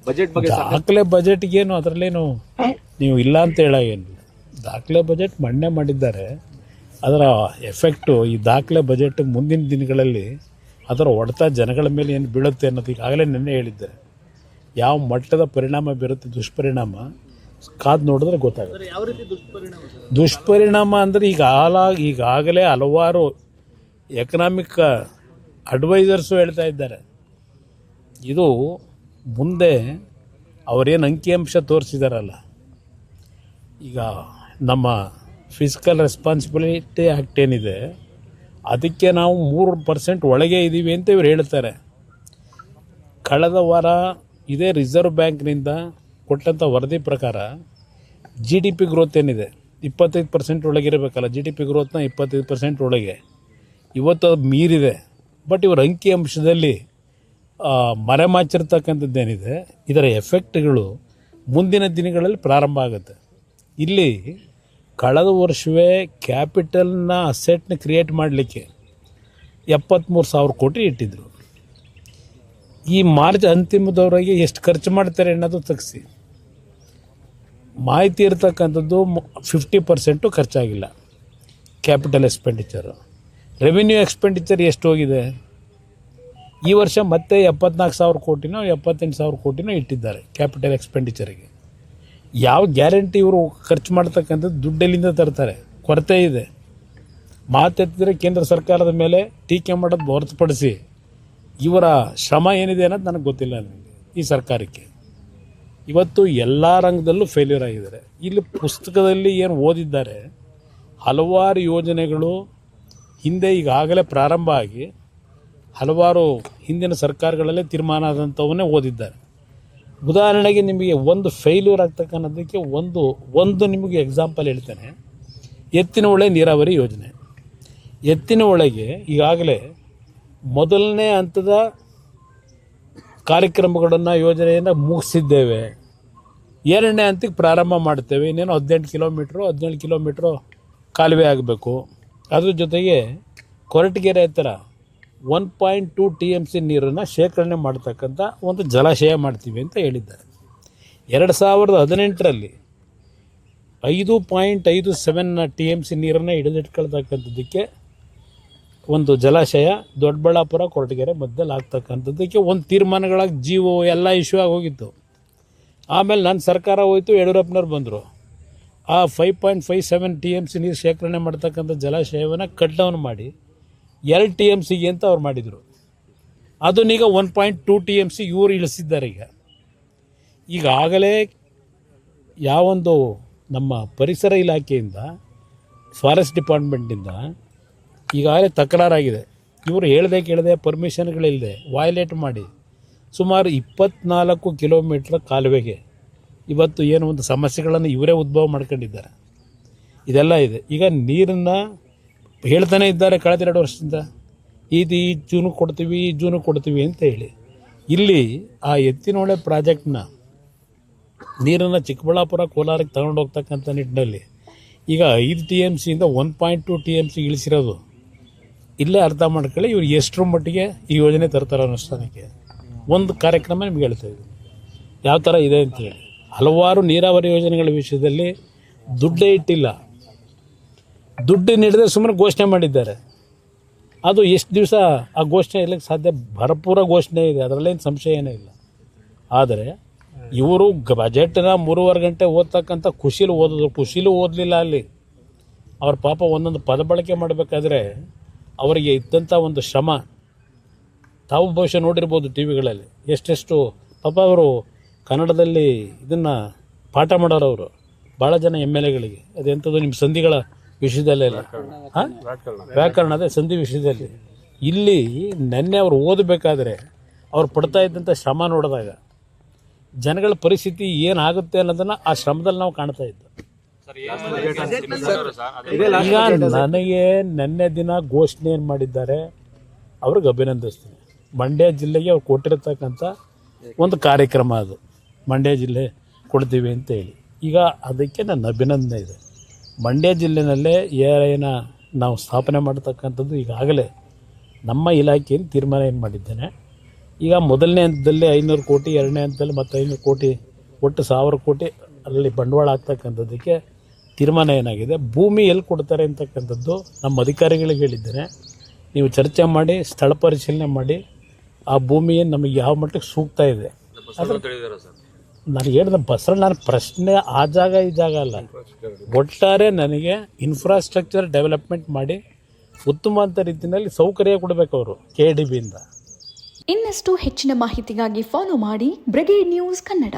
Budget ಬಗ್ಗೆ ದಾಖಲೆ ಬಜೆಟ್ಗೇನು ಅದರಲ್ಲೇನು ನೀವು ಇಲ್ಲ ಅಂತ ಹೇಳೋಂಗಿಲ್ಲ. ದಾಖಲೆ ಬಜೆಟ್ ಮಂಡನೆ ಮಾಡಿದ್ದಾರೆ. ಅದರ ಎಫೆಕ್ಟು ಈ ದಾಖಲೆ ಬಜೆಟ್ ಮುಂದಿನ ದಿನಗಳಲ್ಲಿ ಅದರ ಹೊಡೆತ ಜನಗಳ ಮೇಲೆ ಏನು ಬೀಳುತ್ತೆ ಅನ್ನೋದು ಈಗಾಗಲೇ ನಿನ್ನೆ ಹೇಳಿದ್ದಾರೆ. ಯಾವ ಮಟ್ಟದ ಪರಿಣಾಮ ಬೀರುತ್ತೆ, ದುಷ್ಪರಿಣಾಮ ಕಾದು ನೋಡಿದ್ರೆ ಗೊತ್ತಾಗುತ್ತೆ. ಯಾವ ರೀತಿ ದುಷ್ಪರಿಣಾಮ ಅಂದರೆ ಈಗಾಗಲೇ ಹಲವಾರು ಎಕನಾಮಿಕ್ ಅಡ್ವೈಸರ್ಸು ಹೇಳ್ತಾ ಇದ್ದಾರೆ. ಇದು ಮುಂದೆ ಅವರೇನು ಅಂಕಿಅಂಶ ತೋರಿಸಿದಾರಲ್ಲ, ಈಗ ನಮ್ಮ ಫಿಸಿಕಲ್ ರೆಸ್ಪಾನ್ಸಿಬಿಲಿಟಿ ಆ್ಯಕ್ಟ್ ಏನಿದೆ ಅದಕ್ಕೆ ನಾವು 3% ಒಳಗೆ ಇದ್ದೀವಿ ಅಂತ ಇವ್ರು ಹೇಳ್ತಾರೆ. ಕಳೆದ ವಾರ ಇದೇ ರಿಸರ್ವ್ ಬ್ಯಾಂಕ್ನಿಂದ ಕೊಟ್ಟಂಥ ವರದಿ ಪ್ರಕಾರ GDP ಗ್ರೋತ್ ಏನಿದೆ 25% ಒಳಗಿರಬೇಕಲ್ಲ, GDP ಗ್ರೋತ್ನ 25% ಒಳಗೆ ಇವತ್ತು ಅದು ಮೀರಿದೆ. ಬಟ್ ಇವ್ರ ಅಂಕಿಅಂಶದಲ್ಲಿ ಮರೆಮಾಚಿರ್ತಕ್ಕಂಥದ್ದೇನಿದೆ ಇದರ ಎಫೆಕ್ಟ್ಗಳು ಮುಂದಿನ ದಿನಗಳಲ್ಲಿ ಪ್ರಾರಂಭ ಆಗುತ್ತೆ. ಇಲ್ಲಿ ಕಳೆದ ವರ್ಷವೇ ಕ್ಯಾಪಿಟಲ್ನ ಅಸೆಟ್ನ ಕ್ರಿಯೇಟ್ ಮಾಡಲಿಕ್ಕೆ 73,000 ಕೋಟಿ ಇಟ್ಟಿದ್ದರು. ಈ ಮಾರ್ಚ್ ಅಂತಿಮದವರೆಗೆ ಎಷ್ಟು ಖರ್ಚು ಮಾಡ್ತಾರೆ ಅನ್ನೋದು ತೆಗೆಸಿ ಮಾಹಿತಿ ಇರತಕ್ಕಂಥದ್ದು 50% ಖರ್ಚಾಗಿಲ್ಲ ಕ್ಯಾಪಿಟಲ್ ಎಕ್ಸ್ಪೆಂಡಿಚರು. ರೆವಿನ್ಯೂ ಎಕ್ಸ್ಪೆಂಡಿಚರ್ ಎಷ್ಟು ಹೋಗಿದೆ ಈ ವರ್ಷ? ಮತ್ತೆ 74,000 ಕೋಟಿನೋ 78,000 ಕೋಟಿನೋ ಇಟ್ಟಿದ್ದಾರೆ ಕ್ಯಾಪಿಟಲ್ ಎಕ್ಸ್ಪೆಂಡಿಚರಿಗೆ. ಯಾವ ಗ್ಯಾರಂಟಿ ಇವರು ಖರ್ಚು ಮಾಡ್ತಕ್ಕಂಥದ್ದು ದುಡ್ಡೆಲ್ಲಿಂದ ತರ್ತಾರೆ? ಕೊರತೆ ಇದೆ. ಮಾತೆತ್ತಿದ್ರೆ ಕೇಂದ್ರ ಸರ್ಕಾರದ ಮೇಲೆ ಟೀಕೆ ಮಾಡೋದು ಹೊರತುಪಡಿಸಿ ಇವರ ಶ್ರಮ ಏನಿದೆ ಅನ್ನೋದು ನನಗೆ ಗೊತ್ತಿಲ್ಲ. ನನಗೆ ಈ ಸರ್ಕಾರಕ್ಕೆ ಇವತ್ತು ಎಲ್ಲ ರಂಗದಲ್ಲೂ ಫೇಲ್ಯೂರ್ ಆಗಿದ್ದಾರೆ. ಇಲ್ಲಿ ಪುಸ್ತಕದಲ್ಲಿ ಏನು ಓದಿದ್ದಾರೆ, ಹಲವಾರು ಯೋಜನೆಗಳು ಹಿಂದೆ ಈಗಾಗಲೇ ಪ್ರಾರಂಭ ಆಗಿ ಹಲವಾರು ಹಿಂದಿನ ಸರ್ಕಾರಗಳಲ್ಲೇ ತೀರ್ಮಾನ ಆದಂಥವನ್ನೇ ಓದಿದ್ದಾರೆ. ಉದಾಹರಣೆಗೆ ನಿಮಗೆ ಒಂದು ಫೇಲ್ಯೂರ್ ಆಗ್ತಕ್ಕನ್ನೋದಕ್ಕೆ ಒಂದು ನಿಮಗೆ ಎಕ್ಸಾಂಪಲ್ ಹೇಳ್ತೇನೆ. ಎತ್ತಿನ ಹೊಳೆ ನೀರಾವರಿ ಯೋಜನೆ. ಎತ್ತಿನ ಹೊಳೆಗೆ ಈಗಾಗಲೇ ಮೊದಲನೇ ಹಂತದ ಕಾರ್ಯಕ್ರಮಗಳನ್ನು ಯೋಜನೆಯನ್ನು ಮುಗಿಸಿದ್ದೇವೆ. ಎರಡನೇ ಹಂತಕ್ಕೆ ಪ್ರಾರಂಭ ಮಾಡ್ತೇವೆ. ಇನ್ನೇನು 17 ಕಿಲೋಮೀಟ್ರು ಕಾಲುವೆ ಆಗಬೇಕು. ಅದ್ರ ಜೊತೆಗೆ ಕೊರಟಗೆರೆ ಹತ್ತಿರ 1.2 TMC ನೀರನ್ನು ಶೇಖರಣೆ ಮಾಡ್ತಕ್ಕಂಥ ಒಂದು ಜಲಾಶಯ ಮಾಡ್ತೀವಿ ಅಂತ ಹೇಳಿದ್ದಾರೆ. 2018ರಲ್ಲಿ 5.57 TMC ನೀರನ್ನು ಹಿಡಿದಿಟ್ಕೊಳ್ತಕ್ಕಂಥದ್ದಕ್ಕೆ ಒಂದು ಜಲಾಶಯ ದೊಡ್ಡಬಳ್ಳಾಪುರ ಕೊರಟಗೆರೆ ಮಧ್ಯದಲ್ಲಿ ಆಗ್ತಕ್ಕಂಥದ್ದಕ್ಕೆ ಒಂದು ತೀರ್ಮಾನಗಳಾಗಿ ಜೀವೋ ಎಲ್ಲ ಇಶ್ಯೂ ಆಗಿ ಹೋಗಿತ್ತು. ಆಮೇಲೆ ನನ್ನ ಸರ್ಕಾರ ಹೋಯಿತು, ಯಡಿಯೂರಪ್ಪನವ್ರು ಬಂದರು. ಆ 5.57 TMC ನೀರು ಶೇಖರಣೆ ಮಾಡ್ತಕ್ಕಂಥ ಜಲಾಶಯವನ್ನು ಕಟ್ ಡೌನ್ ಮಾಡಿ 2 TMCಗೆ ಅಂತ ಅವ್ರು ಮಾಡಿದರು. ಅದನ್ನೀಗ 1.2 TMC ಇವರು ಇಳಿಸಿದ್ದಾರೆ. ಈಗಾಗಲೇ ಯಾವೊಂದು ನಮ್ಮ ಪರಿಸರ ಇಲಾಖೆಯಿಂದ ಫಾರೆಸ್ಟ್ ಡಿಪಾರ್ಟ್ಮೆಂಟಿಂದ ಈಗಾಗಲೇ ತಕರಾರಾಗಿದೆ. ಇವರು ಹೇಳದೆ ಕೇಳದೆ ಪರ್ಮಿಷನ್ಗಳಿಲ್ಲದೆ ವಯಲೇಟ್ ಮಾಡಿ ಸುಮಾರು 24 ಕಿಲೋಮೀಟ್ರ್ ಕಾಲುವೆಗೆ ಇವತ್ತು ಏನು ಒಂದು ಸಮಸ್ಯೆಗಳನ್ನು ಇವರೇ ಉದ್ಭವ ಮಾಡ್ಕೊಂಡಿದ್ದಾರೆ. ಇದೆಲ್ಲ ಇದೆ. ಈಗ ನೀರನ್ನು ಹೇಳ್ತಾನೆ ಇದ್ದಾರೆ ಕಳೆದ 2 ವರ್ಷದಿಂದ ಈ ಜೂನು ಕೊಡ್ತೀವಿ ಅಂತ ಹೇಳಿ. ಇಲ್ಲಿ ಆ ಎತ್ತಿನಹೊಳೆ ಪ್ರಾಜೆಕ್ಟ್ನ ನೀರನ್ನು ಚಿಕ್ಕಬಳ್ಳಾಪುರ ಕೋಲಾರಕ್ಕೆ ತಗೊಂಡು ಹೋಗ್ತಕ್ಕಂಥ ನಿಟ್ಟಿನಲ್ಲಿ ಈಗ 5 TMCಯಿಂದ 1.2 TMC ಇಳಿಸಿರೋದು ಇಲ್ಲೇ ಅರ್ಥ ಮಾಡ್ಕೊಳ್ಳಿ ಇವ್ರು ಎಷ್ಟರ ಮಟ್ಟಿಗೆ ಈ ಯೋಜನೆ ತರ್ತಾರೆ ಅನುಷ್ಠಾನಕ್ಕೆ. ಒಂದು ಕಾರ್ಯಕ್ರಮ ನಿಮ್ಗೆ ಹೇಳ್ತಾ ಇದ್ದೀನಿ ಯಾವ ಥರ ಇದೆ ಅಂತೇಳಿ. ಹಲವಾರು ನೀರಾವರಿ ಯೋಜನೆಗಳ ವಿಷಯದಲ್ಲಿ ದುಡ್ಡೇ ಇಟ್ಟಿಲ್ಲ. ದುಡ್ಡು ನೀಡದೆ ಸುಮ್ಮನೆ ಘೋಷಣೆ ಮಾಡಿದ್ದಾರೆ. ಅದು ಎಷ್ಟು ದಿವಸ ಆ ಘೋಷಣೆ ಇರಲಿಕ್ಕೆ ಸಾಧ್ಯ? ಭರಪೂರ ಘೋಷಣೆ ಇದೆ, ಅದರಲ್ಲೇನು ಸಂಶಯ ಏನೂ ಇಲ್ಲ. ಆದರೆ ಇವರು ಬಜೆಟ್ನ 3.5 ಗಂಟೆ ಓದ್ತಕ್ಕಂಥ ಖುಷಿಲೂ ಓದಲಿಲ್ಲ. ಅಲ್ಲಿ ಅವ್ರ ಪಾಪ ಒಂದೊಂದು ಪದ ಬಳಕೆ ಮಾಡಬೇಕಾದ್ರೆ ಅವರಿಗೆ ಇದ್ದಂಥ ಒಂದು ಶ್ರಮ ತಾವು ಬಹುಶಃ ನೋಡಿರ್ಬೋದು ಟಿ ವಿಗಳಲ್ಲಿ. ಎಷ್ಟೆಷ್ಟು ಪಾಪ ಅವರು ಕನ್ನಡದಲ್ಲಿ ಇದನ್ನು ಪಾಠ ಮಾಡೋರು ಅವರು ಭಾಳ ಜನ MLAಗಳಿಗೆ. ಅದೆಂಥದ್ದು ನಿಮ್ಮ ಸಂಧಿಗಳ ವಿಷಯದಲ್ಲೆಲ್ಲ ವ್ಯಾಕರಣ ಅದೇ ಸಂಧಿ ವಿಷಯದಲ್ಲಿ. ಇಲ್ಲಿ ನೆನ್ನೆ ಅವರು ಓದಬೇಕಾದ್ರೆ ಅವ್ರು ಪಡ್ತಾ ಇದ್ದಂಥ ಶ್ರಮ ನೋಡಿದಾಗ ಜನಗಳ ಪರಿಸ್ಥಿತಿ ಏನಾಗುತ್ತೆ ಅನ್ನೋದನ್ನು ಆ ಶ್ರಮದಲ್ಲಿ ನಾವು ಕಾಣ್ತಾ ಇದ್ದು. ಈಗ ನನಗೆ ನೆನ್ನೆ ದಿನ ಘೋಷಣೆ ಏನು ಮಾಡಿದ್ದಾರೆ ಅವ್ರಿಗೆ ಅಭಿನಂದಿಸ್ತೀನಿ. ಮಂಡ್ಯ ಜಿಲ್ಲೆಗೆ ಅವ್ರು ಕೊಟ್ಟಿರತಕ್ಕಂಥ ಒಂದು ಕಾರ್ಯಕ್ರಮ ಅದು, ಮಂಡ್ಯ ಜಿಲ್ಲೆ ಕೊಡ್ತೀವಿ ಅಂತ ಹೇಳಿ. ಈಗ ಅದಕ್ಕೆ ನನ್ನ ಅಭಿನಂದನೆ ಇದೆ. ಮಂಡ್ಯ ಜಿಲ್ಲೆನಲ್ಲೇ ಏನ ನಾವು ಸ್ಥಾಪನೆ ಮಾಡ್ತಕ್ಕಂಥದ್ದು ಈಗಾಗಲೇ ನಮ್ಮ ಇಲಾಖೆಯಲ್ಲಿ ತೀರ್ಮಾನ ಏನು ಮಾಡಿದ್ದೇನೆ. ಈಗ ಮೊದಲನೇ ಹಂತದಲ್ಲಿ 500 ಕೋಟಿ, ಎರಡನೇ ಹಂತದಲ್ಲಿ ಮತ್ತು 500 ಕೋಟಿ, ಒಟ್ಟು 1000 ಕೋಟಿ ಅಲ್ಲಿ ಬಂಡವಾಳ ಆಗ್ತಕ್ಕಂಥದ್ದಕ್ಕೆ ತೀರ್ಮಾನ ಏನಾಗಿದೆ. ಭೂಮಿ ಎಲ್ಲಿ ಕೊಡ್ತಾರೆ ಅಂತಕ್ಕಂಥದ್ದು ನಮ್ಮ ಅಧಿಕಾರಿಗಳಿಗೆ ಹೇಳಿದ್ದೇನೆ. ನೀವು ಚರ್ಚೆ ಮಾಡಿ, ಸ್ಥಳ ಪರಿಶೀಲನೆ ಮಾಡಿ, ಆ ಭೂಮಿ ನಮಗೆ ಯಾವ ಮಟ್ಟಕ್ಕೆ ಸೂಕ್ತ ಇದೆ. ನಾನು ಹೇಳಿದ ನಾನು ಪ್ರಶ್ನೆ ಆ ಜಾಗ ಈ ಜಾಗ ಅಲ್ಲ, ಒಟ್ಟಾರೆ ನನಗೆ ಇನ್ಫ್ರಾಸ್ಟ್ರಕ್ಚರ್ ಡೆವಲಪ್ಮೆಂಟ್ ಮಾಡಿ ಉತ್ತಮವಾದ ರೀತಿಯಲ್ಲಿ ಸೌಕರ್ಯ ಕೊಡಬೇಕು ಅವರು KDBಯಿಂದ. ಇನ್ನಷ್ಟು ಹೆಚ್ಚಿನ ಮಾಹಿತಿಗಾಗಿ ಫಾಲೋ ಮಾಡಿ ಬ್ರಿಗೇಡ್ ನ್ಯೂಸ್ ಕನ್ನಡ.